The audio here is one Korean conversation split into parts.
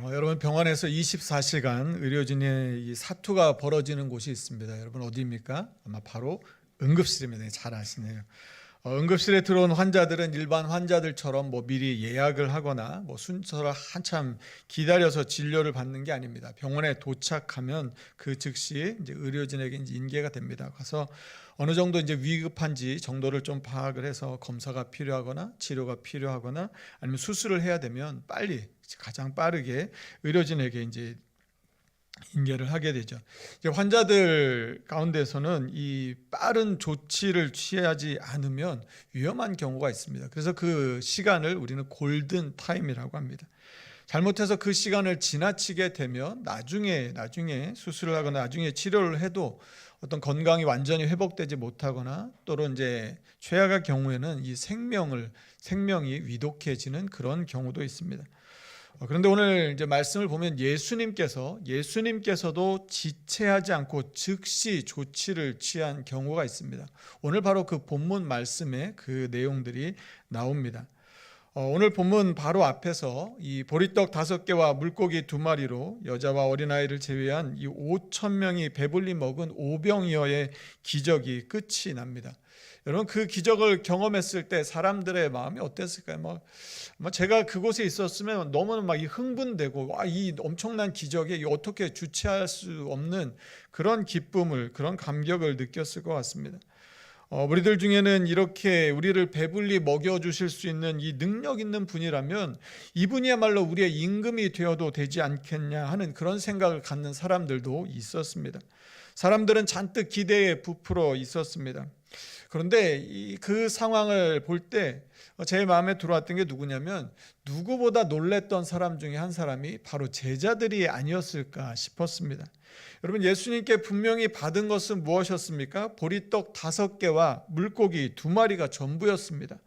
여러분 병원에서 24시간 의료진의 이 사투가 벌어지는 곳이 있습니다. 여러분 어디입니까? 아마 바로 응급실입니다. 잘 아시네요. 응급실에 들어온 환자들은 일반 환자들처럼 미리 예약을 하거나 순서를 한참 기다려서 진료를 받는 게 아닙니다. 병원에 도착하면 그 즉시 이제 의료진에게 이제 인계가 됩니다. 가서 어느 정도 이제 위급한지 정도를 좀 파악을 해서 검사가 필요하거나 치료가 필요하거나 아니면 수술을 해야 되면 빨리 가장 빠르게 의료진에게 이제 인계를 하게 되죠. 이제 환자들 가운데서는 이 빠른 조치를 취하지 않으면 위험한 경우가 있습니다. 그래서 그 시간을 우리는 골든 타임이라고 합니다. 잘못해서 그 시간을 지나치게 되면 나중에 수술을 하거나 나중에 치료를 해도 어떤 건강이 완전히 회복되지 못하거나 또는 이제 최악의 경우에는 이 생명이 위독해지는 그런 경우도 있습니다. 그런데 오늘 이제 말씀을 보면 예수님께서도 지체하지 않고 즉시 조치를 취한 경우가 있습니다. 오늘 바로 그 본문 말씀에 그 내용들이 나옵니다. 오늘 본문 바로 앞에서 이 보리떡 5개와 물고기 2마리로 여자와 어린아이를 제외한 이 5,000명이 배불리 먹은 오병이어의 기적이 끝이 납니다. 여러분 그 기적을 경험했을 때 사람들의 마음이 어땠을까요? 제가 그곳에 있었으면 너무나 막 흥분되고 이 엄청난 기적에 어떻게 주체할 수 없는 그런 기쁨을, 그런 감격을 느꼈을 것 같습니다. 우리들 중에는 이렇게 우리를 배불리 먹여주실 수 있는 이 능력 있는 분이라면 이분이야말로 우리의 임금이 되어도 되지 않겠냐 하는 그런 생각을 갖는 사람들도 있었습니다. 사람들은 잔뜩 기대에 부풀어 있었습니다. 그런데 그 상황을 볼 때 제 마음에 들어왔던 게 누구냐면 누구보다 놀랬던 사람 중에 한 사람이 바로 제자들이 아니었을까 싶었습니다. 여러분 예수님께 분명히 받은 것은 무엇이었습니까? 보리떡 5개와 물고기 2마리가 전부였습니다.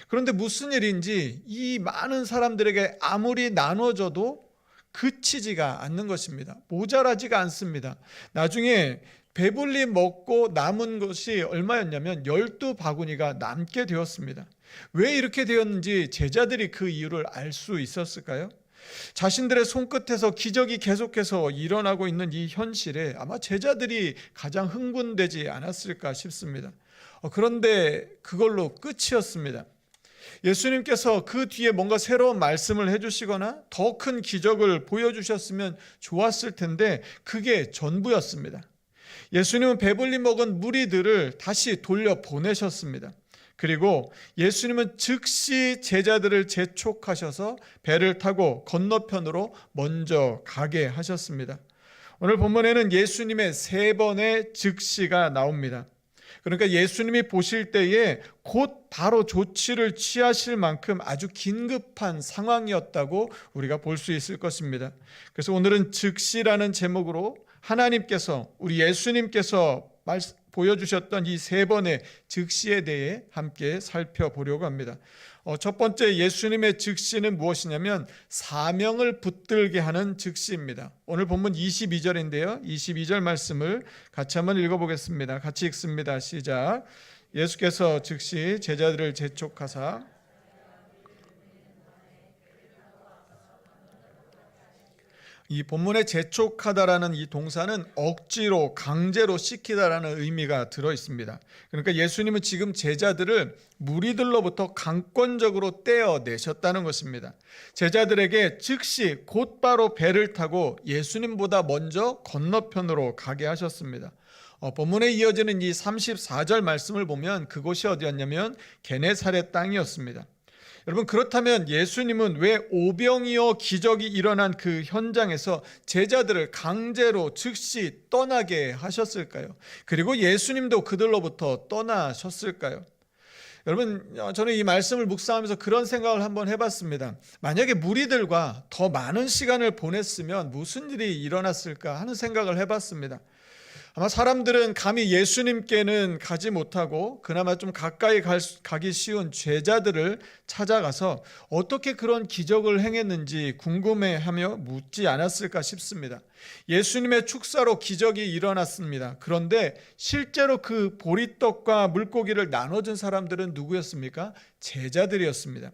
그런데 무슨 일인지 이 많은 사람들에게 아무리 나눠줘도 그치지가 않는 것입니다. 모자라지가 않습니다. 나중에 배불리 먹고 남은 것이 얼마였냐면 12바구니가 남게 되었습니다. 왜 이렇게 되었는지 제자들이 그 이유를 알 수 있었을까요? 자신들의 손끝에서 기적이 계속해서 일어나고 있는 이 현실에 아마 제자들이 가장 흥분되지 않았을까 싶습니다. 그런데 그걸로 끝이었습니다. 예수님께서 그 뒤에 뭔가 새로운 말씀을 해주시거나 더 큰 기적을 보여주셨으면 좋았을 텐데 그게 전부였습니다. 예수님은 배불리 먹은 무리들을 다시 돌려보내셨습니다. 그리고 예수님은 즉시 제자들을 재촉하셔서 배를 타고 건너편으로 먼저 가게 하셨습니다. 오늘 본문에는 예수님의 3번의 즉시가 나옵니다. 그러니까 예수님이 보실 때에 곧 바로 조치를 취하실 만큼 아주 긴급한 상황이었다고 우리가 볼 수 있을 것입니다. 그래서 오늘은 즉시라는 제목으로 하나님께서 우리 예수님께서 보여주셨던 이 3번의 즉시에 대해 함께 살펴보려고 합니다. 첫 번째 예수님의 즉시는 무엇이냐면 사명을 붙들게 하는 즉시입니다. 오늘 본문 22절인데요. 22절 말씀을 같이 한번 읽어보겠습니다. 같이 읽습니다. 시작. 예수께서 즉시 제자들을 재촉하사 이 본문에 재촉하다라는 이 동사는 억지로 강제로 시키다라는 의미가 들어 있습니다. 그러니까 예수님은 지금 제자들을 무리들로부터 강권적으로 떼어내셨다는 것입니다. 제자들에게 즉시 곧바로 배를 타고 예수님보다 먼저 건너편으로 가게 하셨습니다. 본문에 이어지는 이 34절 말씀을 보면 그곳이 어디였냐면 게네사렛 땅이었습니다. 여러분 그렇다면 예수님은 왜 오병이어 기적이 일어난 그 현장에서 제자들을 강제로 즉시 떠나게 하셨을까요? 그리고 예수님도 그들로부터 떠나셨을까요? 여러분 저는 이 말씀을 묵상하면서 그런 생각을 한번 해봤습니다. 만약에 무리들과 더 많은 시간을 보냈으면 무슨 일이 일어났을까 하는 생각을 해봤습니다. 아마 사람들은 감히 예수님께는 가지 못하고 그나마 좀 가까이 가기 쉬운 제자들을 찾아가서 어떻게 그런 기적을 행했는지 궁금해하며 묻지 않았을까 싶습니다. 예수님의 축사로 기적이 일어났습니다. 그런데 실제로 그 보리떡과 물고기를 나눠준 사람들은 누구였습니까? 제자들이었습니다.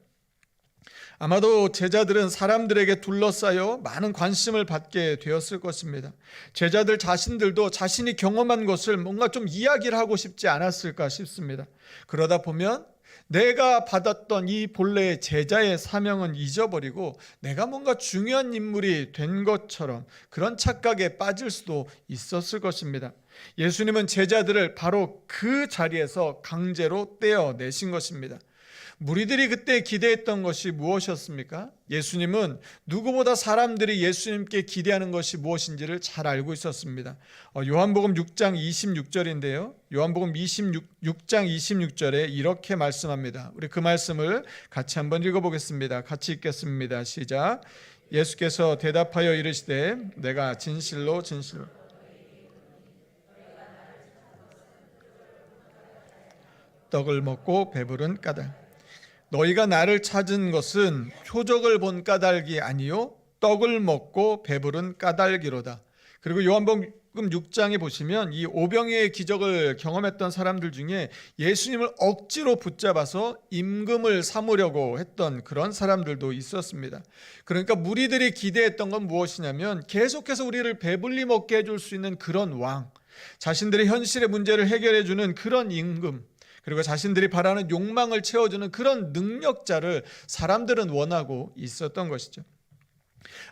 아마도 제자들은 사람들에게 둘러싸여 많은 관심을 받게 되었을 것입니다. 제자들 자신들도 자신이 경험한 것을 뭔가 좀 이야기를 하고 싶지 않았을까 싶습니다. 그러다 보면 내가 받았던 이 본래의 제자의 사명은 잊어버리고 내가 뭔가 중요한 인물이 된 것처럼 그런 착각에 빠질 수도 있었을 것입니다. 예수님은 제자들을 바로 그 자리에서 강제로 떼어내신 것입니다. 무리들이 그때 기대했던 것이 무엇이었습니까? 예수님은 누구보다 사람들이 예수님께 기대하는 것이 무엇인지를 잘 알고 있었습니다. 요한복음 6장 26절인데요. 요한복음 6장 26절에 이렇게 말씀합니다. 우리 그 말씀을 같이 한번 읽어보겠습니다. 같이 읽겠습니다. 시작. 예수께서 대답하여 이르시되 내가 진실로 떡을 먹고 배부른 까닭. 너희가 나를 찾은 것은 표적을 본 까닭이 아니요 떡을 먹고 배부른 까닭이로다. 그리고 요한복음 6장에 보시면 이 오병이의 기적을 경험했던 사람들 중에 예수님을 억지로 붙잡아서 임금을 삼으려고 했던 그런 사람들도 있었습니다. 그러니까 무리들이 기대했던 건 무엇이냐면 계속해서 우리를 배불리 먹게 해줄 수 있는 그런 왕, 자신들의 현실의 문제를 해결해 주는 그런 임금, 그리고 자신들이 바라는 욕망을 채워주는 그런 능력자를 사람들은 원하고 있었던 것이죠.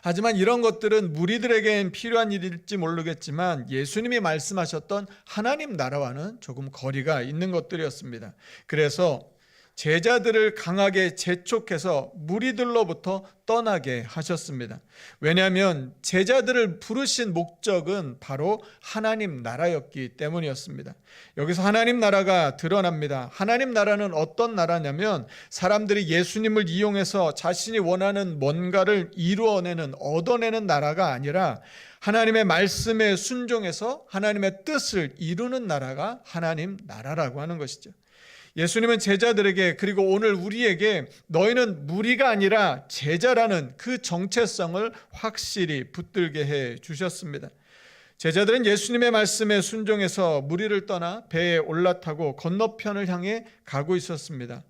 하지만 이런 것들은 무리들에겐 필요한 일일지 모르겠지만 예수님이 말씀하셨던 하나님 나라와는 조금 거리가 있는 것들이었습니다. 그래서 제자들을 강하게 재촉해서 무리들로부터 떠나게 하셨습니다. 왜냐하면 제자들을 부르신 목적은 바로 하나님 나라였기 때문이었습니다. 여기서 하나님 나라가 드러납니다. 하나님 나라는 어떤 나라냐면 사람들이 예수님을 이용해서 자신이 원하는 뭔가를 이루어내는, 얻어내는 나라가 아니라 하나님의 말씀에 순종해서 하나님의 뜻을 이루는 나라가 하나님 나라라고 하는 것이죠. 예수님은 제자들에게, 그리고 오늘 우리에게 너희는 무리가 아니라 제자라는 그 정체성을 확실히 붙들게 해 주셨습니다. 제자들은 예수님의 말씀에 순종해서 무리를 떠나 배에 올라타고 건너편을 향해 가고 있었습니다.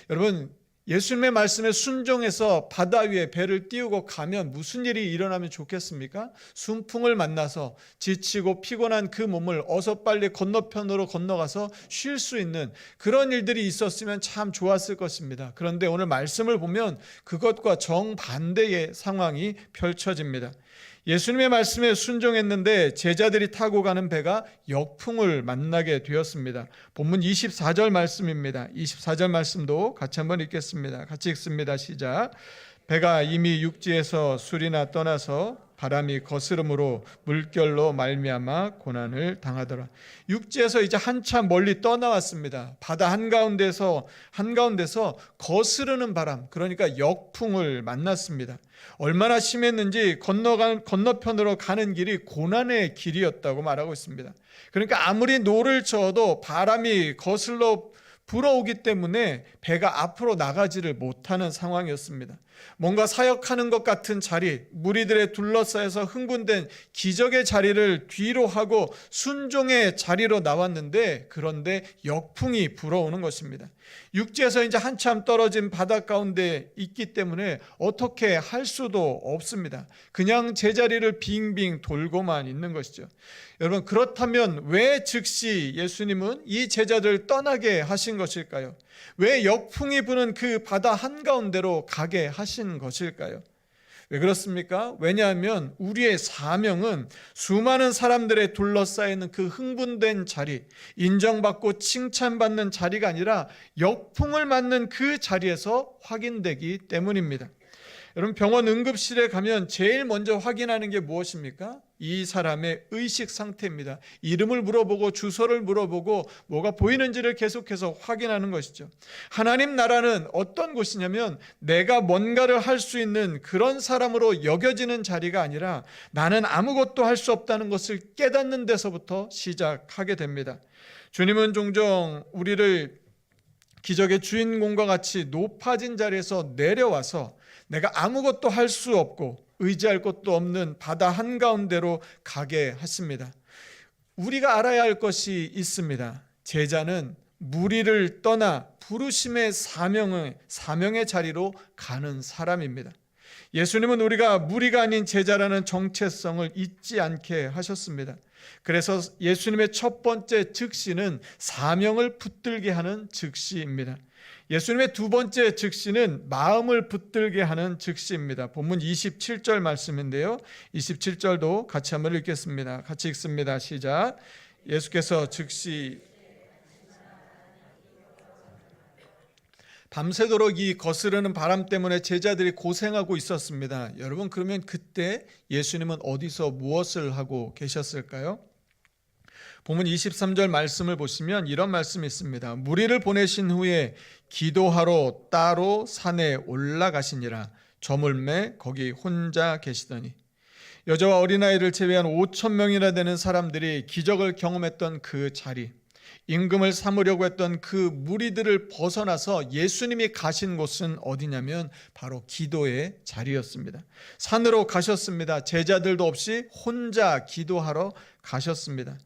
여러분, 예수님의 말씀에 순종해서 바다 위에 배를 띄우고 가면 무슨 일이 일어나면 좋겠습니까? 순풍을 만나서 지치고 피곤한 그 몸을 어서 빨리 건너편으로 건너가서 쉴 수 있는 그런 일들이 있었으면 참 좋았을 것입니다. 그런데 오늘 말씀을 보면 그것과 정반대의 상황이 펼쳐집니다. 예수님의 말씀에 순종했는데 제자들이 타고 가는 배가 역풍을 만나게 되었습니다. 본문 24절 말씀입니다. 24절 말씀도 같이 한번 읽겠습니다. 같이 읽습니다. 시작. 배가 이미 육지에서 술이나 떠나서 바람이 거스름으로 물결로 말미암아 고난을 당하더라. 육지에서 이제 한참 멀리 떠나왔습니다. 바다 한가운데서 거스르는 바람, 그러니까 역풍을 만났습니다. 얼마나 심했는지 건너편으로 가는 길이 고난의 길이었다고 말하고 있습니다. 그러니까 아무리 노를 저어도 바람이 거슬러 불어오기 때문에 배가 앞으로 나가지를 못하는 상황이었습니다. 뭔가 사역하는 것 같은 자리, 무리들에 둘러싸여서 흥분된 기적의 자리를 뒤로 하고 순종의 자리로 나왔는데, 그런데 역풍이 불어오는 것입니다. 육지에서 이제 한참 떨어진 바다 가운데 있기 때문에 어떻게 할 수도 없습니다. 그냥 제자리를 빙빙 돌고만 있는 것이죠. 여러분, 그렇다면 왜 즉시 예수님은 이 제자들을 떠나게 하신 것일까요? 왜 역풍이 부는 그 바다 한가운데로 가게 하신 것일까요? 왜 그렇습니까? 왜냐하면 우리의 사명은 수많은 사람들에 둘러싸이는 그 흥분된 자리, 인정받고 칭찬받는 자리가 아니라 역풍을 맞는 그 자리에서 확인되기 때문입니다. 여러분, 병원 응급실에 가면 제일 먼저 확인하는 게 무엇입니까? 이 사람의 의식 상태입니다. 이름을 물어보고 주소를 물어보고 뭐가 보이는지를 계속해서 확인하는 것이죠. 하나님 나라는 어떤 곳이냐면 내가 뭔가를 할 수 있는 그런 사람으로 여겨지는 자리가 아니라 나는 아무것도 할 수 없다는 것을 깨닫는 데서부터 시작하게 됩니다. 주님은 종종 우리를 기적의 주인공과 같이 높아진 자리에서 내려와서 내가 아무것도 할 수 없고 의지할 곳도 없는 바다 한가운데로 가게 하십니다. 우리가 알아야 할 것이 있습니다. 제자는 무리를 떠나 부르심의 사명의 자리로 가는 사람입니다. 예수님은 우리가 무리가 아닌 제자라는 정체성을 잊지 않게 하셨습니다. 그래서 예수님의 첫 번째 즉시는 사명을 붙들게 하는 즉시입니다. 예수님의 두 번째 즉시는 마음을 붙들게 하는 즉시입니다. 본문 27절 말씀인데요. 27절도 같이 한번 읽겠습니다. 같이 읽습니다. 시작. 예수께서 즉시 밤새도록 이 거스르는 바람 때문에 제자들이 고생하고 있었습니다. 여러분, 그러면 그때 예수님은 어디서 무엇을 하고 계셨을까요? 본문 23절 말씀을 보시면 이런 말씀이 있습니다. 무리를 보내신 후에 기도하러 따로 산에 올라가시니라. 저물매 거기 혼자 계시더니. 여자와 어린아이를 제외한 5천 명이나 되는 사람들이 기적을 경험했던 그 자리, 임금을 삼으려고 했던 그 무리들을 벗어나서 예수님이 가신 곳은 어디냐면 바로 기도의 자리였습니다. 산으로 가셨습니다. 제자들도 없이 혼자 기도하러 가셨습니다.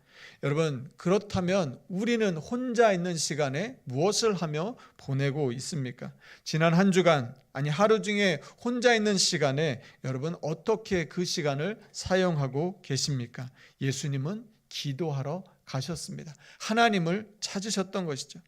여러분, 그렇다면 우리는 혼자 있는 시간에 무엇을 하며 보내고 있습니까? 지난 한 주간, 아니 하루 중에 혼자 있는 시간에 여러분 어떻게 그 시간을 사용하고 계십니까? 예수님은 기도하러 가셨습니다. 하나님을 찾으셨던 것이죠.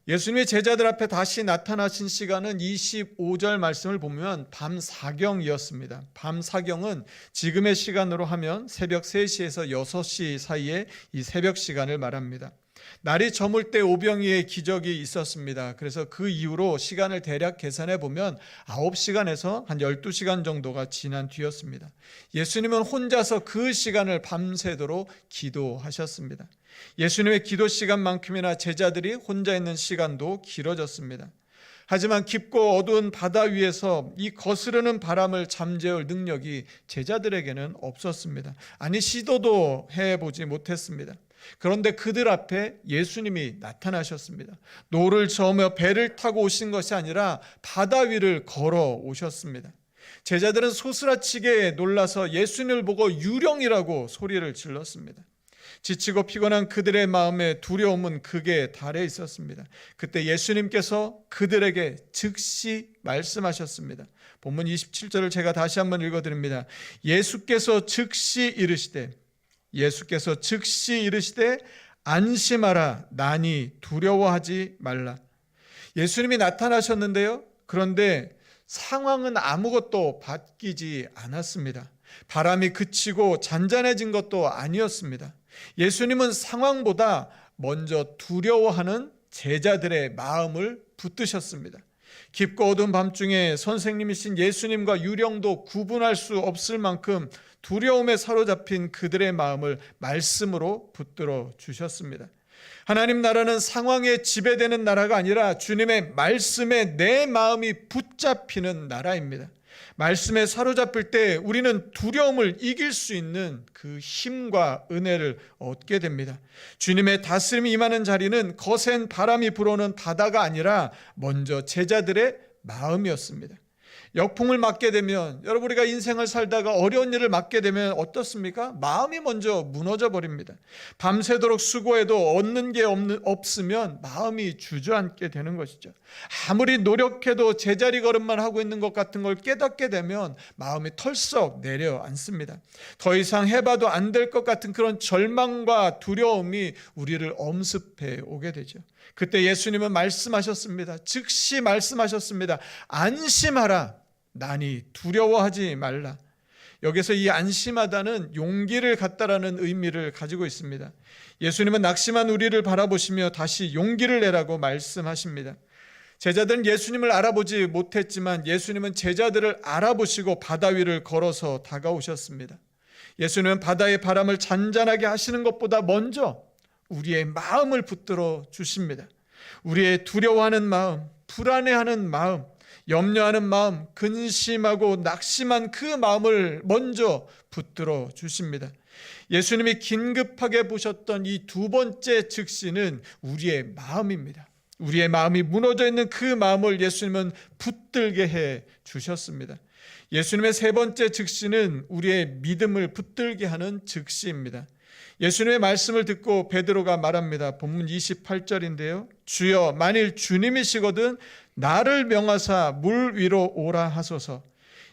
예수님이 제자들 앞에 다시 나타나신 시간은 25절 말씀을 보면 밤 사경이었습니다. 밤 사경은 지금의 시간으로 하면 새벽 3시에서 6시 사이에 이 새벽 시간을 말합니다. 날이 저물 때 오병이의 기적이 있었습니다. 그래서 그 이후로 시간을 대략 계산해 보면 9시간에서 한 12시간 정도가 지난 뒤였습니다. 예수님은 혼자서 그 시간을 밤새도록 기도하셨습니다. 예수님의 기도 시간만큼이나 제자들이 혼자 있는 시간도 길어졌습니다. 하지만 깊고 어두운 바다 위에서 이 거스르는 바람을 잠재울 능력이 제자들에게는 없었습니다. 아니, 시도도 해보지 못했습니다. 그런데 그들 앞에 예수님이 나타나셨습니다. 노를 저으며 배를 타고 오신 것이 아니라 바다 위를 걸어 오셨습니다. 제자들은 소스라치게 놀라서 예수님을 보고 유령이라고 소리를 질렀습니다. 지치고 피곤한 그들의 마음에 두려움은 극에 달해 있었습니다. 그때 예수님께서 그들에게 즉시 말씀하셨습니다. 본문 27절을 제가 다시 한번 읽어드립니다. 예수께서 즉시 이르시되 안심하라, 나니 두려워하지 말라. 예수님이 나타나셨는데요. 그런데 상황은 아무것도 바뀌지 않았습니다. 바람이 그치고 잔잔해진 것도 아니었습니다. 예수님은 상황보다 먼저 두려워하는 제자들의 마음을 붙드셨습니다. 깊고 어두운 밤중에 선생님이신 예수님과 유령도 구분할 수 없을 만큼 두려움에 사로잡힌 그들의 마음을 말씀으로 붙들어 주셨습니다. 하나님 나라는 상황에 지배되는 나라가 아니라 주님의 말씀에 내 마음이 붙잡히는 나라입니다. 말씀에 사로잡힐 때 우리는 두려움을 이길 수 있는 그 힘과 은혜를 얻게 됩니다. 주님의 다스림이 임하는 자리는 거센 바람이 불어오는 바다가 아니라 먼저 제자들의 마음이었습니다. 역풍을 맞게 되면, 여러분, 우리가 인생을 살다가 어려운 일을 맞게 되면 어떻습니까? 마음이 먼저 무너져 버립니다. 밤새도록 수고해도 얻는 게 없으면 마음이 주저앉게 되는 것이죠. 아무리 노력해도 제자리 걸음만 하고 있는 것 같은 걸 깨닫게 되면 마음이 털썩 내려앉습니다. 더 이상 해봐도 안 될 것 같은 그런 절망과 두려움이 우리를 엄습해 오게 되죠. 그때 예수님은 말씀하셨습니다. 즉시 말씀하셨습니다. 안심하라, 나니 두려워하지 말라. 여기서 이 안심하다는 용기를 갖다라는 의미를 가지고 있습니다. 예수님은 낙심한 우리를 바라보시며 다시 용기를 내라고 말씀하십니다. 제자들은 예수님을 알아보지 못했지만 예수님은 제자들을 알아보시고 바다 위를 걸어서 다가오셨습니다. 예수님은 바다의 바람을 잔잔하게 하시는 것보다 먼저 우리의 마음을 붙들어 주십니다. 우리의 두려워하는 마음, 불안해하는 마음, 염려하는 마음, 근심하고 낙심한 그 마음을 먼저 붙들어 주십니다. 예수님이 긴급하게 보셨던 이 두 번째 즉시는 우리의 마음입니다. 우리의 마음이 무너져 있는 그 마음을 예수님은 붙들게 해 주셨습니다. 예수님의 세 번째 즉시는 우리의 믿음을 붙들게 하는 즉시입니다. 예수님의 말씀을 듣고 베드로가 말합니다. 본문 28절인데요. 주여, 만일 주님이시거든 나를 명하사 물 위로 오라 하소서.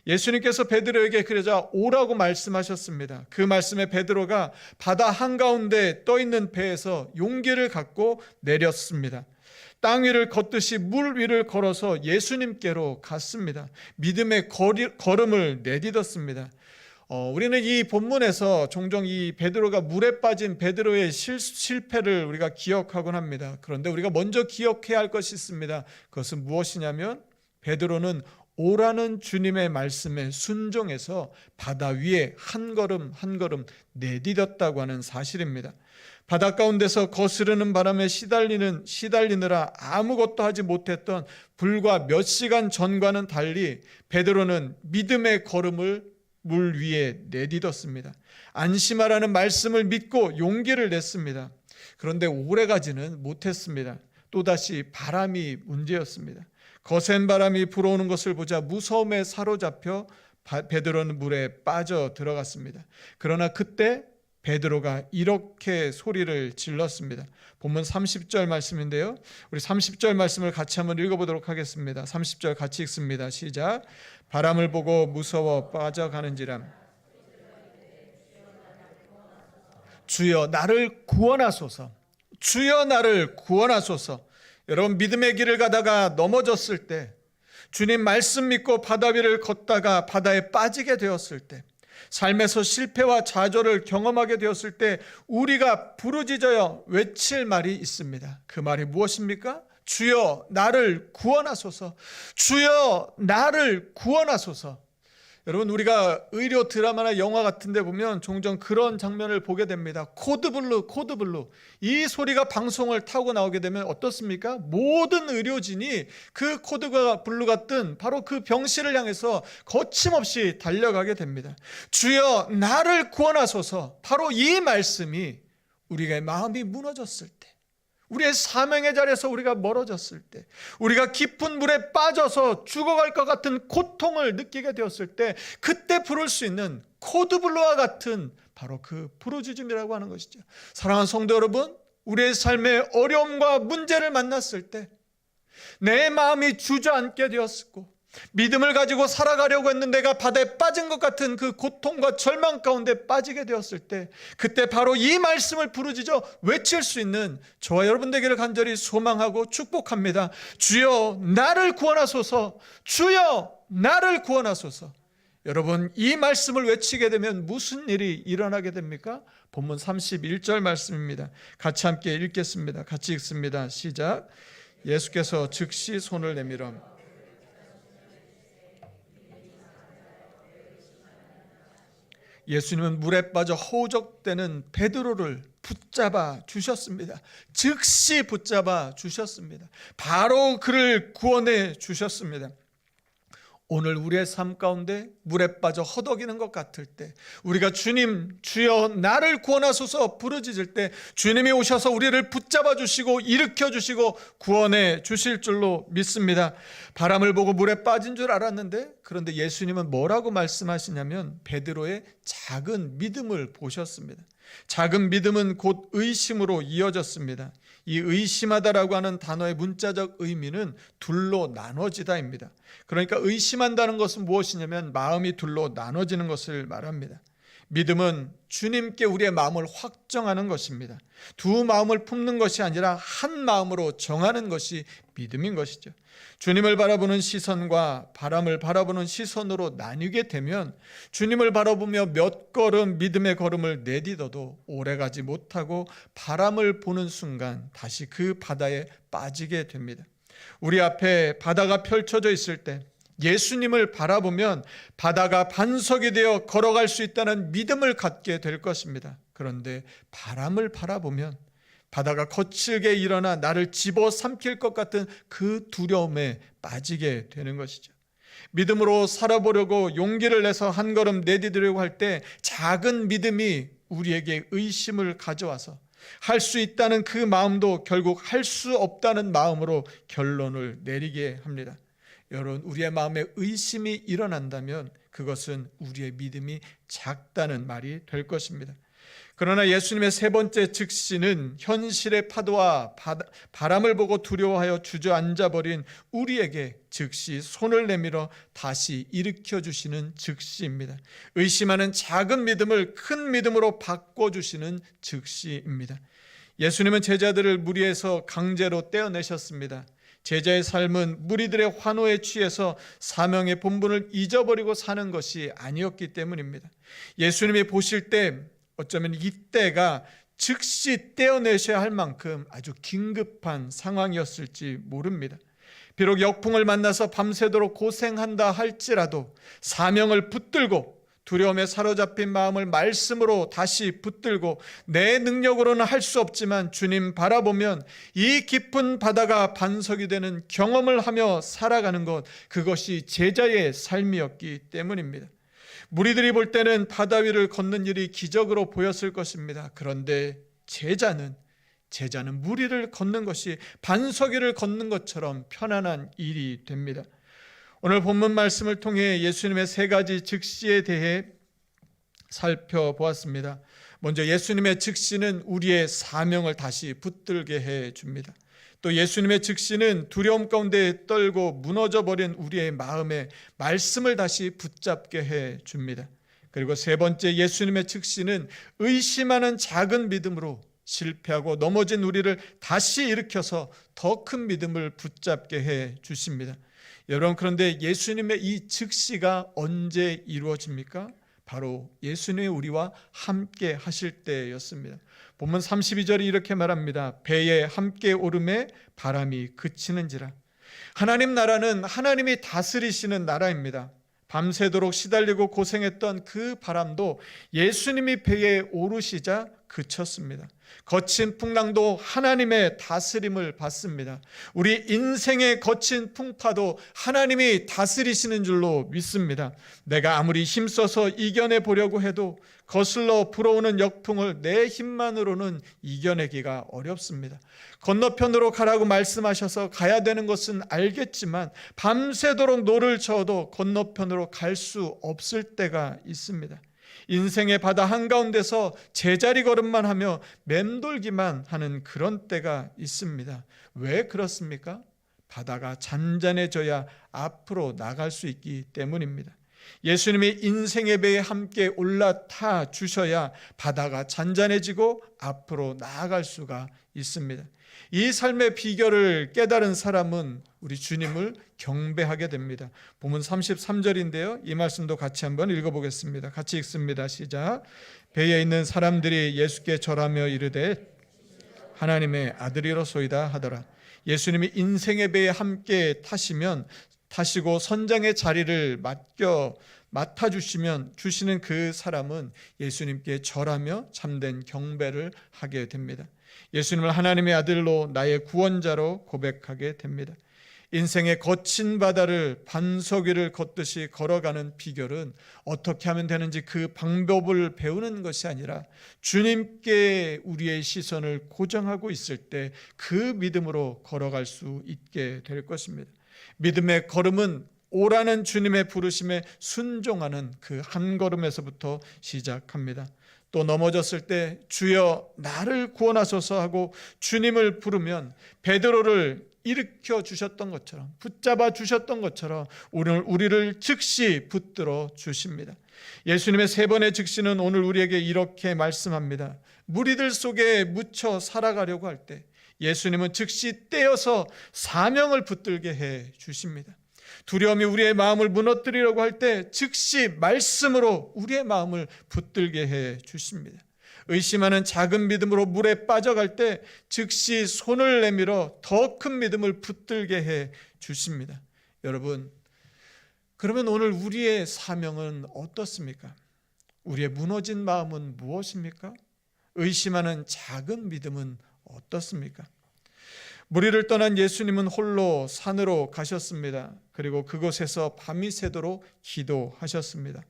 예수님께서 베드로에게 그러자 오라고 말씀하셨습니다. 그 말씀에 베드로가 바다 한가운데 떠있는 배에서 용기를 갖고 내렸습니다. 땅 위를 걷듯이 물 위를 걸어서 예수님께로 갔습니다. 믿음의 걸음을 내딛었습니다. 우리는 이 본문에서 종종 이 베드로가 물에 빠진 베드로의 실패를 우리가 기억하곤 합니다. 그런데 우리가 먼저 기억해야 할 것이 있습니다. 그것은 무엇이냐면 베드로는 오라는 주님의 말씀에 순종해서 바다 위에 한 걸음 한 걸음 내딛었다고 하는 사실입니다. 바다 가운데서 거스르는 바람에 시달리느라 아무것도 하지 못했던 불과 몇 시간 전과는 달리 베드로는 믿음의 걸음을 물 위에 내딛었습니다. 안심하라는 말씀을 믿고 용기를 냈습니다. 그런데 오래가지는 못했습니다. 또다시 바람이 문제였습니다. 거센 바람이 불어오는 것을 보자 무서움에 사로잡혀 베드로는 물에 빠져 들어갔습니다. 그러나 그때 베드로가 이렇게 소리를 질렀습니다. 본문 30절 말씀인데요. 우리 30절 말씀을 같이 한번 읽어보도록 하겠습니다. 30절 같이 읽습니다. 시작. 바람을 보고 무서워 빠져가는지라 주여 나를 구원하소서. 주여 나를 구원하소서. 여러분, 믿음의 길을 가다가 넘어졌을 때, 주님 말씀 믿고 바다 위를 걷다가 바다에 빠지게 되었을 때, 삶에서 실패와 좌절을 경험하게 되었을 때 우리가 부르짖어야 외칠 말이 있습니다. 그 말이 무엇입니까? 주여 나를 구원하소서. 주여 나를 구원하소서. 여러분, 우리가 의료 드라마나 영화 같은 데 보면 종종 그런 장면을 보게 됩니다. 코드블루, 코드블루. 이 소리가 방송을 타고 나오게 되면 어떻습니까? 모든 의료진이 그 코드블루가 뜬 바로 그 병실을 향해서 거침없이 달려가게 됩니다. 주여 나를 구원하소서. 바로 이 말씀이 우리의 마음이 무너졌을 때, 우리의 사명의 자리에서 우리가 멀어졌을 때, 우리가 깊은 물에 빠져서 죽어갈 것 같은 고통을 느끼게 되었을 때, 그때 부를 수 있는 코드블루와 같은 바로 그 부르짖음이라고 하는 것이죠. 사랑하는 성도 여러분, 우리의 삶의 어려움과 문제를 만났을 때 내 마음이 주저앉게 되었고 믿음을 가지고 살아가려고 했는데 내가 바다에 빠진 것 같은 그 고통과 절망 가운데 빠지게 되었을 때, 그때 바로 이 말씀을 부르짖어 외칠 수 있는 저와 여러분 되기를 간절히 소망하고 축복합니다. 주여 나를 구원하소서. 주여 나를 구원하소서. 여러분, 이 말씀을 외치게 되면 무슨 일이 일어나게 됩니까? 본문 31절 말씀입니다. 같이 함께 읽겠습니다. 같이 읽습니다. 시작. 예수께서 즉시 손을 내밀어 예수님은 물에 빠져 허우적대는 베드로를 붙잡아 주셨습니다. 즉시 붙잡아 주셨습니다. 바로 그를 구원해 주셨습니다. 오늘 우리의 삶 가운데 물에 빠져 허덕이는 것 같을 때, 우리가 주님 주여 나를 구원하소서 부르짖을 때 주님이 오셔서 우리를 붙잡아 주시고 일으켜 주시고 구원해 주실 줄로 믿습니다. 바람을 보고 물에 빠진 줄 알았는데, 그런데 예수님은 뭐라고 말씀하시냐면 베드로의 작은 믿음을 보셨습니다. 작은 믿음은 곧 의심으로 이어졌습니다. 이 의심하다라고 하는 단어의 문자적 의미는 둘로 나눠지다입니다. 그러니까 의심한다는 것은 무엇이냐면 마음이 둘로 나눠지는 것을 말합니다. 믿음은 주님께 우리의 마음을 확정하는 것입니다. 두 마음을 품는 것이 아니라 한 마음으로 정하는 것이 믿음인 것이죠. 주님을 바라보는 시선과 바람을 바라보는 시선으로 나뉘게 되면 주님을 바라보며 몇 걸음 믿음의 걸음을 내딛어도 오래가지 못하고 바람을 보는 순간 다시 그 바다에 빠지게 됩니다. 우리 앞에 바다가 펼쳐져 있을 때 예수님을 바라보면 바다가 반석이 되어 걸어갈 수 있다는 믿음을 갖게 될 것입니다. 그런데 바람을 바라보면 바다가 거칠게 일어나 나를 집어삼킬 것 같은 그 두려움에 빠지게 되는 것이죠. 믿음으로 살아보려고 용기를 내서 한 걸음 내디디려고 할 때 작은 믿음이 우리에게 의심을 가져와서 할 수 있다는 그 마음도 결국 할 수 없다는 마음으로 결론을 내리게 합니다. 여러분, 우리의 마음에 의심이 일어난다면 그것은 우리의 믿음이 작다는 말이 될 것입니다. 그러나 예수님의 세 번째 즉시는 현실의 파도와 바람을 보고 두려워하여 주저앉아 버린 우리에게 즉시 손을 내밀어 다시 일으켜 주시는 즉시입니다. 의심하는 작은 믿음을 큰 믿음으로 바꿔주시는 즉시입니다. 예수님은 제자들을 무리에서 강제로 떼어내셨습니다. 제자의 삶은 무리들의 환호에 취해서 사명의 본분을 잊어버리고 사는 것이 아니었기 때문입니다. 예수님이 보실 때 어쩌면 이때가 즉시 떼어내셔야 할 만큼 아주 긴급한 상황이었을지 모릅니다. 비록 역풍을 만나서 밤새도록 고생한다 할지라도 사명을 붙들고 두려움에 사로잡힌 마음을 말씀으로 다시 붙들고 내 능력으로는 할 수 없지만 주님 바라보면 이 깊은 바다가 반석이 되는 경험을 하며 살아가는 것, 그것이 제자의 삶이었기 때문입니다. 무리들이 볼 때는 바다 위를 걷는 일이 기적으로 보였을 것입니다. 그런데 제자는 무리를 걷는 것이 반석 위를 걷는 것처럼 편안한 일이 됩니다. 오늘 본문 말씀을 통해 예수님의 세 가지 즉시에 대해 살펴보았습니다. 먼저 예수님의 즉시는 우리의 사명을 다시 붙들게 해 줍니다. 또 예수님의 즉시는 두려움 가운데 떨고 무너져 버린 우리의 마음에 말씀을 다시 붙잡게 해 줍니다. 그리고 세 번째 예수님의 즉시는 의심하는 작은 믿음으로 실패하고 넘어진 우리를 다시 일으켜서 더 큰 믿음을 붙잡게 해 주십니다. 여러분, 그런데 예수님의 이 즉시가 언제 이루어집니까? 바로 예수님이 우리와 함께 하실 때였습니다. 본문 32절이 이렇게 말합니다. 배에 함께 오름에 바람이 그치는지라. 하나님 나라는 하나님이 다스리시는 나라입니다. 밤새도록 시달리고 고생했던 그 바람도 예수님이 배에 오르시자 그쳤습니다. 거친 풍랑도 하나님의 다스림을 받습니다. 우리 인생의 거친 풍파도 하나님이 다스리시는 줄로 믿습니다. 내가 아무리 힘써서 이겨내 보려고 해도 거슬러 불어오는 역풍을 내 힘만으로는 이겨내기가 어렵습니다. 건너편으로 가라고 말씀하셔서 가야 되는 것은 알겠지만 밤새도록 노를 저어도 건너편으로 갈 수 없을 때가 있습니다. 인생의 바다 한가운데서 제자리 걸음만 하며 맴돌기만 하는 그런 때가 있습니다. 왜 그렇습니까? 바다가 잔잔해져야 앞으로 나갈 수 있기 때문입니다. 예수님이 인생의 배에 함께 올라타 주셔야 바다가 잔잔해지고 앞으로 나아갈 수가 있습니다. 이 삶의 비결을 깨달은 사람은 우리 주님을 경배하게 됩니다. 본문 33절인데요. 이 말씀도 같이 한번 읽어보겠습니다. 같이 읽습니다. 시작. 배에 있는 사람들이 예수께 절하며 이르되 하나님의 아들이로소이다 하더라. 예수님이 인생의 배에 함께 타시고 선장의 자리를 맡아주시면 주시는 그 사람은 예수님께 절하며 참된 경배를 하게 됩니다. 예수님을 하나님의 아들로 나의 구원자로 고백하게 됩니다. 인생의 거친 바다를 반석 위를 걷듯이 걸어가는 비결은 어떻게 하면 되는지 그 방법을 배우는 것이 아니라 주님께 우리의 시선을 고정하고 있을 때 그 믿음으로 걸어갈 수 있게 될 것입니다. 믿음의 걸음은 오라는 주님의 부르심에 순종하는 그 한 걸음에서부터 시작합니다. 또 넘어졌을 때 주여 나를 구원하소서 하고 주님을 부르면 베드로를 일으켜 주셨던 것처럼 붙잡아 주셨던 것처럼 오늘 우리를 즉시 붙들어 주십니다. 예수님의 세 번의 즉시는 오늘 우리에게 이렇게 말씀합니다. 무리들 속에 묻혀 살아가려고 할 때 예수님은 즉시 떼어서 사명을 붙들게 해 주십니다. 두려움이 우리의 마음을 무너뜨리려고 할 때 즉시 말씀으로 우리의 마음을 붙들게 해 주십니다. 의심하는 작은 믿음으로 물에 빠져갈 때 즉시 손을 내밀어 더 큰 믿음을 붙들게 해 주십니다. 여러분, 그러면 오늘 우리의 사명은 어떻습니까? 우리의 무너진 마음은 무엇입니까? 의심하는 작은 믿음은 어떻습니까? 무리를 떠난 예수님은 홀로 산으로 가셨습니다. 그리고 그곳에서 밤이 새도록 기도하셨습니다.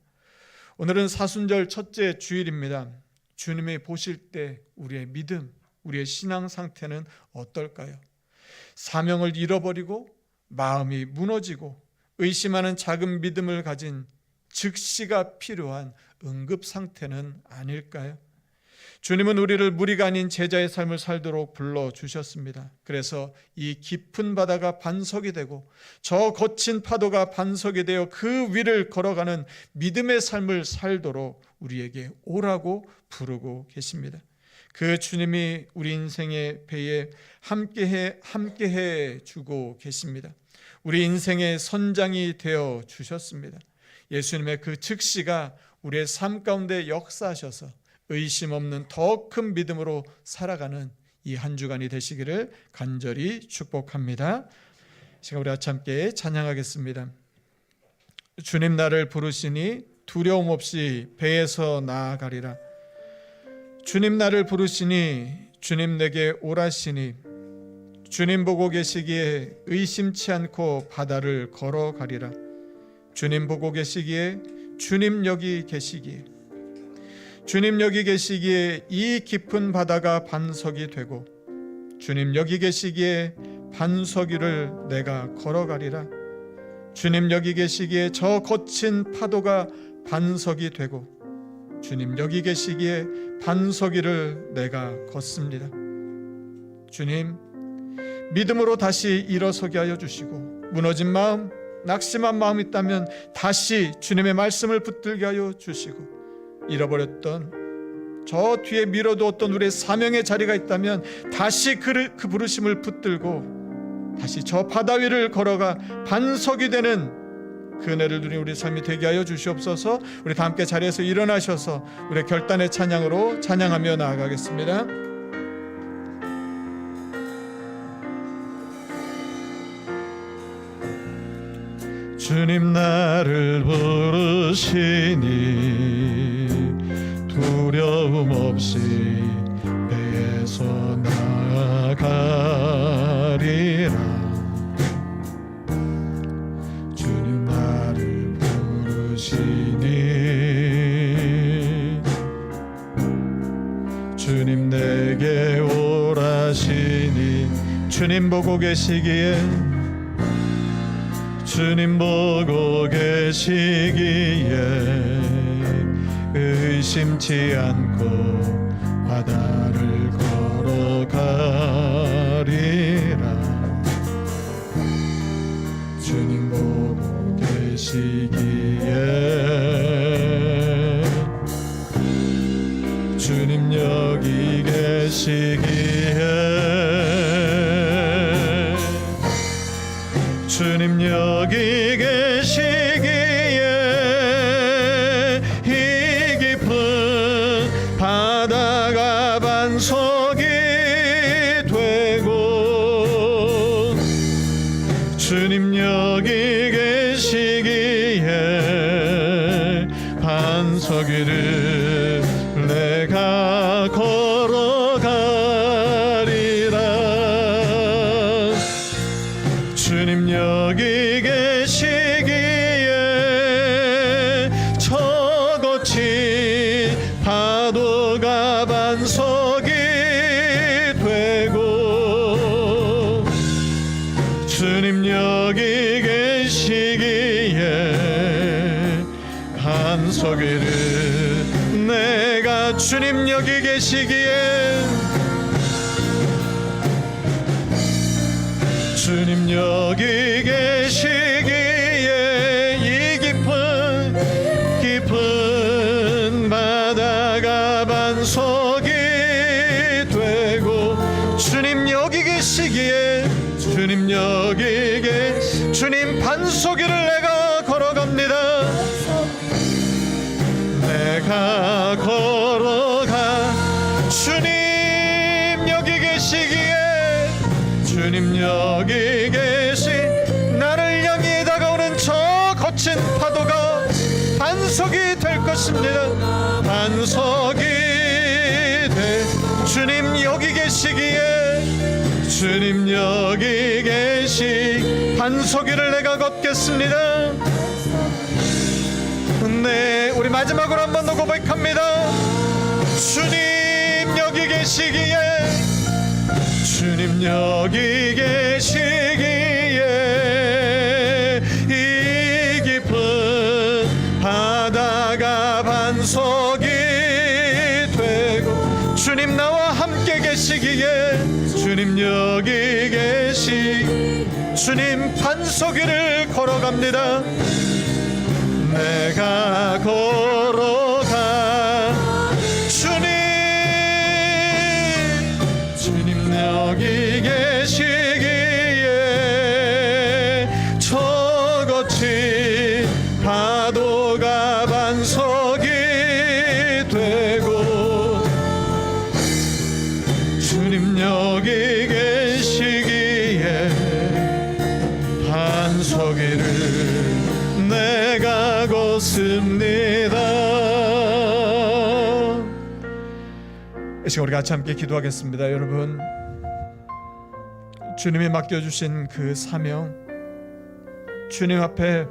오늘은 사순절 첫째 주일입니다. 주님이 보실 때 우리의 믿음, 우리의 신앙 상태는 어떨까요? 사명을 잃어버리고 마음이 무너지고 의심하는 작은 믿음을 가진 즉시가 필요한 응급 상태는 아닐까요? 주님은 우리를 무리가 아닌 제자의 삶을 살도록 불러주셨습니다. 그래서 이 깊은 바다가 반석이 되고 저 거친 파도가 반석이 되어 그 위를 걸어가는 믿음의 삶을 살도록 우리에게 오라고 부르고 계십니다. 그 주님이 우리 인생의 배에 함께해 주고 계십니다. 우리 인생의 선장이 되어 주셨습니다. 예수님의 그 즉시가 우리의 삶 가운데 역사하셔서 의심 없는 더 큰 믿음으로 살아가는 이 한 주간이 되시기를 간절히 축복합니다. 시간 우리 같이 함께 찬양하겠습니다. 주님 나를 부르시니 두려움 없이 배에서 나아가리라. 주님 나를 부르시니 주님 내게 오라시니 주님 보고 계시기에 의심치 않고 바다를 걸어가리라. 주님 보고 계시기에 주님 여기 계시기에 주님 여기 계시기에 이 깊은 바다가 반석이 되고 주님 여기 계시기에 반석 위를 내가 걸어가리라. 주님 여기 계시기에 저 거친 파도가 반석이 되고 주님 여기 계시기에 반석 위를 내가 걷습니다. 주님 믿음으로 다시 일어서게 하여 주시고 무너진 마음, 낙심한 마음 있다면 다시 주님의 말씀을 붙들게 하여 주시고 잃어버렸던 저 뒤에 미뤄두었던 우리의 사명의 자리가 있다면 다시 그 부르심을 붙들고 다시 저 바다 위를 걸어가 반석이 되는 그 은혜를 누린 우리 삶이 되게 하여 주시옵소서. 우리 다 함께 자리에서 일어나셔서 우리의 결단의 찬양으로 찬양하며 나아가겠습니다. 주님 나를 부르시니 두려움 없이 배에서 나아가리라. 주님 나를 부르시니 주님 내게 오라시니 주님 보고 계시기에 주님 보고 계시기에 의심치 않고 바다를 걸어가리라. 주님 보고 계시기에 주님 여기 계시기에 주님 여기 계시기에 이 깊은 바다가 반석이 되고 주님 여기 계시기에 반석 위를 내가 걸어가리라. 주님 여기 계시기에 저 거친 파도가 반석이 되고 주님 여기 계시기에 반석 위를 내가 주님 여기 계시기에 주님 여기 계시기에 이 깊은 바다가 반석이 되고 주님 여기 계시기에 주님 여기 주님 반석 위를 내가 걸어갑니다. 내가 걸어가 주님 여기 계시기에 주님 여기 계시 나를 향해 다가오는 저 거친 파도가 반석이 될 것입니다. 반석이 돼 주님 여기 계시기에 주님 여기 계시 반석 위를 내가 걷겠습니다. 네, 우리 마지막으로 한 번 더 고백합니다. 주님 여기 계시기에 주님 여기 계시기에 이 깊은 바다가 반석이 되고 주님 나와 함께 계시기에 주님 여기 계시 주님 반석 위를 걸어갑니다. 내가 걸어가 주님 여기 계시기에 저 거친 파도가 반석이 되고 주님 여기 계시기에 반석 위를 내가 걷습니다. 이 시간 우리 같이 함께 기도하겠습니다. 여러분, 주님이 맡겨주신 그 사명, 주님 앞에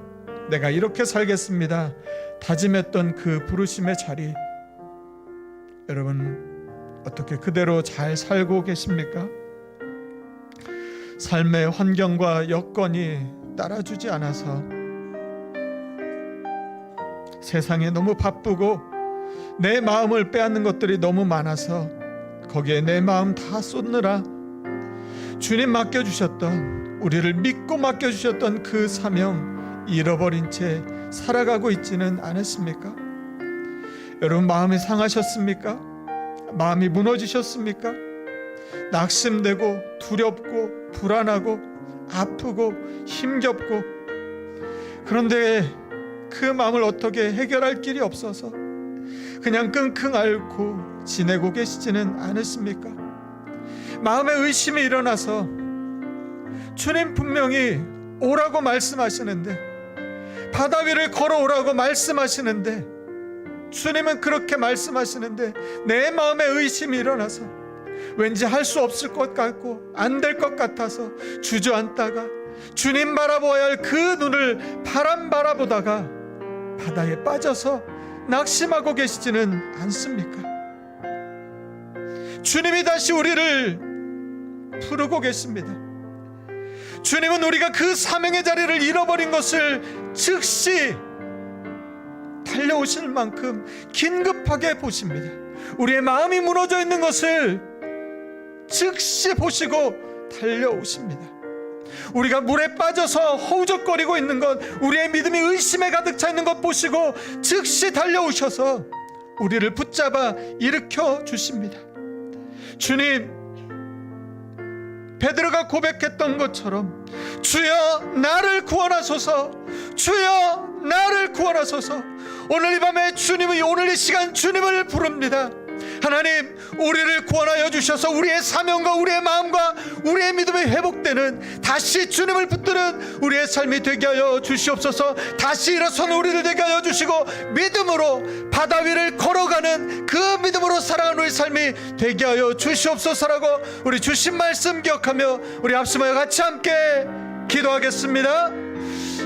내가 이렇게 살겠습니다 다짐했던 그 부르심의 자리, 여러분 어떻게 그대로 잘 살고 계십니까? 삶의 환경과 여건이 따라주지 않아서 세상에 너무 바쁘고 내 마음을 빼앗는 것들이 너무 많아서 거기에 내 마음 다 쏟느라 주님 맡겨주셨던, 우리를 믿고 맡겨주셨던 그 사명 잃어버린 채 살아가고 있지는 않으십니까? 여러분 마음이 상하셨습니까? 마음이 무너지셨습니까? 낙심되고 두렵고 불안하고 아프고 힘겹고, 그런데 그 마음을 어떻게 해결할 길이 없어서 그냥 끙끙 앓고 지내고 계시지는 않으십니까? 마음에 의심이 일어나서 주님 분명히 오라고 말씀하시는데, 바다 위를 걸어오라고 말씀하시는데, 주님은 그렇게 말씀하시는데 내 마음에 의심이 일어나서 왠지 할 수 없을 것 같고 안 될 것 같아서 주저앉다가 주님 바라보아야 할 그 눈을 바람 바라보다가 바다에 빠져서 낙심하고 계시지는 않습니까? 주님이 다시 우리를 부르고 계십니다. 주님은 우리가 그 사명의 자리를 잃어버린 것을 즉시 달려오실 만큼 긴급하게 보십니다. 우리의 마음이 무너져 있는 것을 즉시 보시고 달려오십니다. 우리가 물에 빠져서 허우적거리고 있는 것, 우리의 믿음이 의심에 가득 차 있는 것 보시고 즉시 달려오셔서 우리를 붙잡아 일으켜 주십니다. 주님, 베드로가 고백했던 것처럼 주여 나를 구원하소서, 주여 나를 구원하소서. 오늘 이 밤에 주님이, 오늘 이 시간 주님을 부릅니다. 하나님, 우리를 구원하여 주셔서 우리의 사명과 우리의 마음과 우리의 믿음이 회복되는, 다시 주님을 붙드는 우리의 삶이 되게 하여 주시옵소서. 다시 일어서는 우리를 되게 하여 주시고 믿음으로 바다 위를 걸어가는 그 믿음으로 살아가는 우리 삶이 되게 하여 주시옵소서라고 우리 주신 말씀 기억하며 우리 합심하여 같이 함께 기도하겠습니다.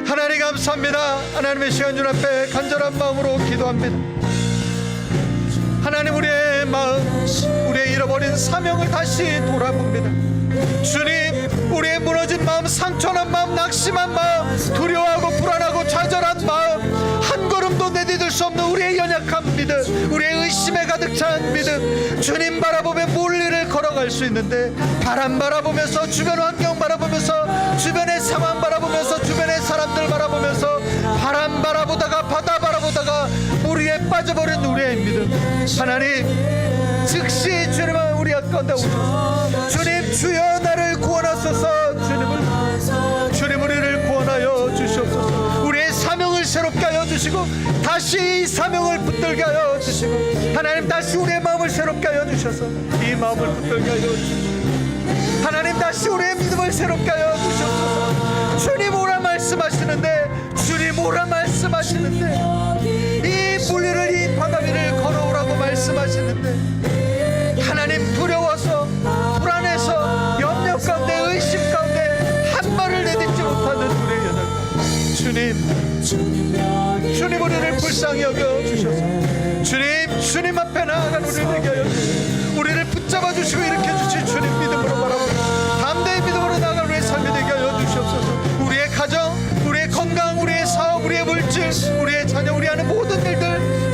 하나님 감사합니다. 하나님의 시간 주 앞에 간절한 마음으로 기도합니다. 하나님, 우리의 마음, 우리의 잃어버린 사명을 다시 돌아봅니다. 주님, 우리의 무너진 마음, 상처난 마음, 낙심한 마음, 두려워하고 불안하고 좌절한 마음, 한 걸음도 내디딜 수 없는 우리의 연약한 믿음, 우리의 의심에 가득 찬 믿음, 주님 바라보며 물리를 걸어갈 수 있는데 바람 바라보면서, 주변 환경 바라보면서, 주변의 상황 바라보면서, 주변의 사람들 바라보면서 바람 바라보다가 바다 바라보다가 물 위에 빠져버린 우리의 믿음, 하나님 즉시 주님은 우리 가운데 오셔서 주님, 주여 나를 구원하소서. 주님 우리를 구원하여 주시옵소서. 우리의 사명을 새롭게 하여 주시고 다시 이 사명을 붙들게 하여 주시고, 하나님 다시 우리의 마음을 새롭게 하여 주셔서 이 마음을 붙들게 하여 주시고, 하나님 다시 우리의 믿음을 새롭게 하여 주시옵소서. 주님 오라 말씀하시는데, 주님 오라 말씀하시는데, 이 물리를, 이 바다 위를 걸어오라고 말씀하시는데, 하나님 두려워서 불안해서 염려 가운데 의심 가운데 한 발을 내딛지 못하는 우리의 연약, 주님 우리를 불쌍히 여겨 주셔서 주님 앞에 나아간 우리를 되게 하여 주시고 우리를 붙잡아 주시고 일으켜 주신 주님 믿음으로 바라보고 담대히 믿음으로 나아간 우리의 삶이 되게 하여 주시옵소서. 우리의 가정, 우리의 건강, 우리의 사업, 우리의 물질, 우리의 자녀, 우리 하는 모든 일들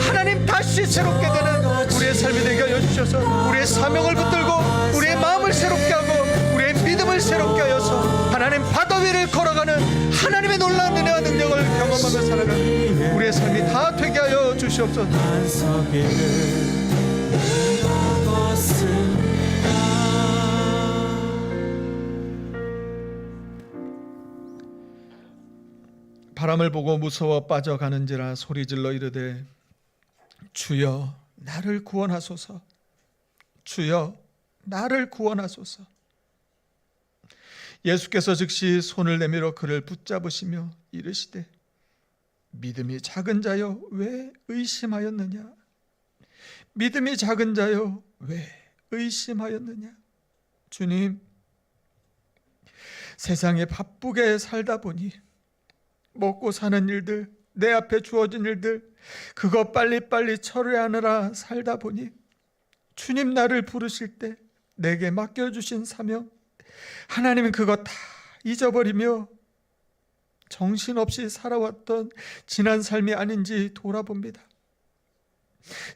하나님 다시 새롭게 되는 우리의 삶이 되게 하여 주셔서 우리의 사명을 붙들고 우리의 마음을 새롭게 하고 우리의 믿음을 새롭게 하여서 하나님 바다 위를 걸어가는 하나님의 놀라운 은혜와 능력을 경험하며 살아가는 우리의 삶이 다 되게 하여 주시옵소서. 바람을 보고 무서워 빠져가는지라 소리질러 이르되 주여 나를 구원하소서. 주여 나를 구원하소서. 예수께서 즉시 손을 내밀어 그를 붙잡으시며 이르시되 믿음이 작은 자여 왜 의심하였느냐. 믿음이 작은 자여 왜 의심하였느냐. 주님, 세상에 바쁘게 살다 보니 먹고 사는 일들, 내 앞에 주어진 일들, 그거 빨리빨리 처리하느라 살다 보니 주님 나를 부르실 때 내게 맡겨주신 사명, 하나님은 그거 다 잊어버리며 정신없이 살아왔던 지난 삶이 아닌지 돌아봅니다.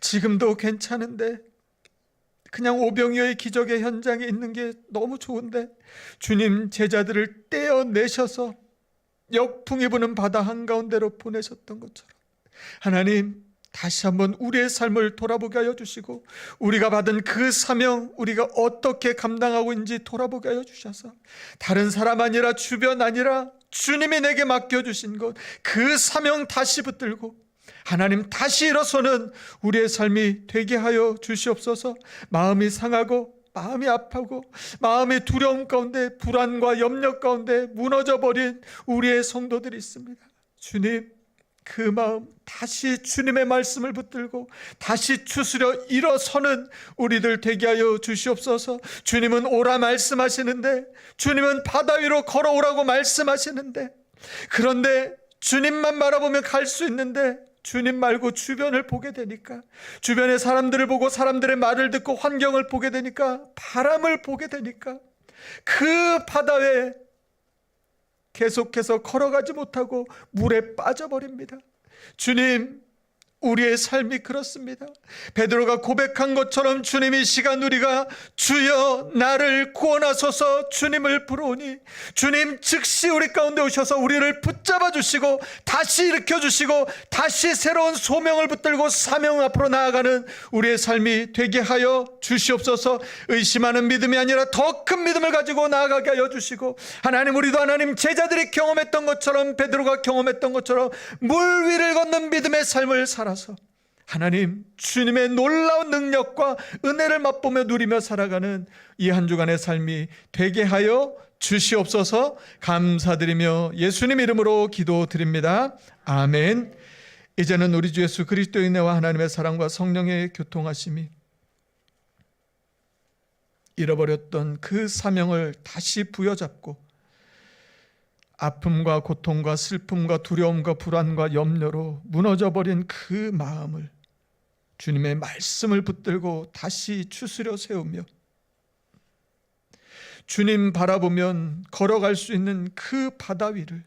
지금도 괜찮은데, 그냥 오병이어의 기적의 현장에 있는 게 너무 좋은데 주님 제자들을 떼어내셔서 역풍이 부는 바다 한가운데로 보내셨던 것처럼 하나님 다시 한번 우리의 삶을 돌아보게 하여 주시고 우리가 받은 그 사명, 우리가 어떻게 감당하고 있는지 돌아보게 하여 주셔서 다른 사람 아니라 주변 아니라 주님이 내게 맡겨주신 것, 그 사명 다시 붙들고 하나님 다시 일어서는 우리의 삶이 되게 하여 주시옵소서. 마음이 상하고 마음이 아프고 마음의 두려움 가운데 불안과 염려 가운데 무너져버린 우리의 성도들이 있습니다. 주님, 그 마음 다시 주님의 말씀을 붙들고 다시 추스려 일어서는 우리들 되게 하여 주시옵소서. 주님은 오라 말씀하시는데, 주님은 바다 위로 걸어오라고 말씀하시는데, 그런데 주님만 바라보면 갈 수 있는데 주님 말고 주변을 보게 되니까, 주변의 사람들을 보고 사람들의 말을 듣고 환경을 보게 되니까, 바람을 보게 되니까 그 바다에 계속해서 걸어가지 못하고 물에 빠져버립니다. 주님, 우리의 삶이 그렇습니다. 베드로가 고백한 것처럼 주님 이 시간 우리가 주여 나를 구원하소서 주님을 부르오니 주님 즉시 우리 가운데 오셔서 우리를 붙잡아 주시고 다시 일으켜 주시고 다시 새로운 소명을 붙들고 사명 앞으로 나아가는 우리의 삶이 되게 하여 주시옵소서. 의심하는 믿음이 아니라 더 큰 믿음을 가지고 나아가게 하여 주시고, 하나님 우리도 하나님 제자들이 경험했던 것처럼, 베드로가 경험했던 것처럼 물 위를 걷는 믿음의 삶을 살아서 하나님 주님의 놀라운 능력과 은혜를 맛보며 누리며 살아가는 이 한 주간의 삶이 되게 하여 주시옵소서. 감사드리며 예수님 이름으로 기도드립니다. 아멘. 이제는 우리 주 예수 그리스도의 은혜와 하나님의 사랑과 성령의 교통하심이 잃어버렸던 그 사명을 다시 부여잡고 아픔과 고통과 슬픔과 두려움과 불안과 염려로 무너져버린 그 마음을 주님의 말씀을 붙들고 다시 추스려 세우며 주님 바라보면 걸어갈 수 있는 그 바다 위를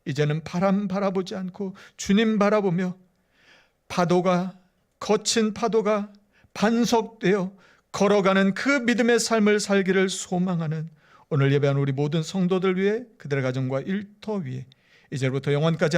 이제는 바람 바라보지 않고 주님 바라보며 파도가, 거친 파도가 반석되어 걸어가는 그 믿음의 삶을 살기를 소망하는 오늘 예배한 우리 모든 성도들 위해, 그들의 가정과 일터 위에 이제부터 영원까지